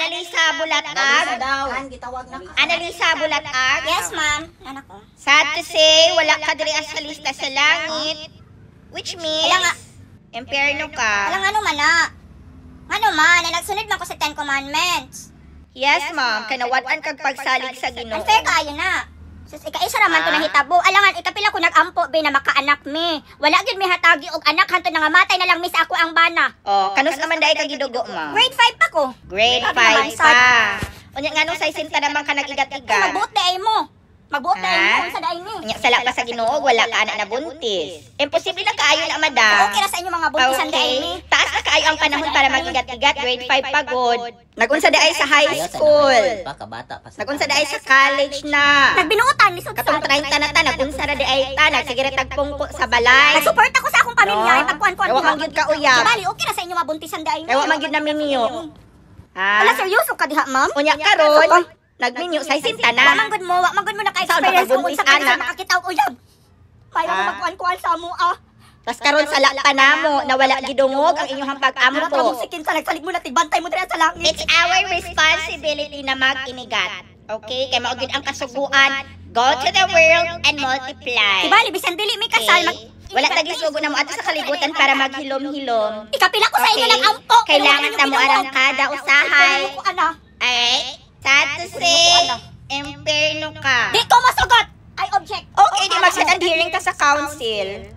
Annalisa Bulat-Ag. Annalisa Bulat-Ag. Yes, ma'am. Anak ko. Sad to say, wala ka diri sa lista sa langit. Which means, impyerno ka. Alang ano man na. Ano man, na nagsunod man ko sa 10 Commandments. Yes, ma'am. Kanawatan kag pagsalig sa Ginoo. Unfair kayo na. Sus, ika-isa raman to nahitabo. Alangan, ikapila ko nag-ampo, be, na makaanak mi. Wala gyud mi hatagi og anak, hanto nga matay na lang mi sa ako ang bana. Oh, kanus naman dahil ka gidugo, ma'am. Grade 5 pa ko. Grade 5 pa. Unya nga nung sa isinta naman ka nag-igat-igat. Magbuot na ay mo. Magbuot na ay mo sa daing ni. Unya, sala pa sa Ginoo, wala ka anak na buntis. Imposible na kaayo na, madam. Okay ra sa inyo mga buntisan daing ni. Taas na kaayo ang panahon para mag-igat-igat. Grade 5 pa god. Nagunsa daay sa high school. Nagunsa daay sa college na. Nagbinuotan ni sud. Katong 30 na ta, nagunsa na daay ta, nagsigire tagpungko sa balay. Nagsupport ako sa akong pamilya, pagkuan-kuan. Ewa man gyud ka uyab. Bali, okay ra sa inyo mga buntisan daing ni. Ewa man gyud na mimiyo. Ala, seryoso ka diha, ma'am? Unya karon, nagminyo sa isinta na. Wa man gud mo naka-experience kung unsa ka sa makakita og uyab. Mayra mo magkuan-kuan sa amo Tas karon sala pa namo na wala gidungog ang inyong pag-ampo. Wala ka musikin sa nagsalig mo na tibantay mo dira sa langit. It's our responsibility na mag-inigat. Okay? Kay mao gid ang kasuguan. Go to the world and multiply. Ibali bisan dili mi kasal Wala tagi sugo na mo ato sa kalibutan para maghilom-hilom. Ikapila ko sa inyo ng ampo. Kailangan ta mo arangkada usahay. Ana. Ay, sad to say, impyerno ka. Di ko masugot. I object. Okay, di mag-second hearing ka sa council.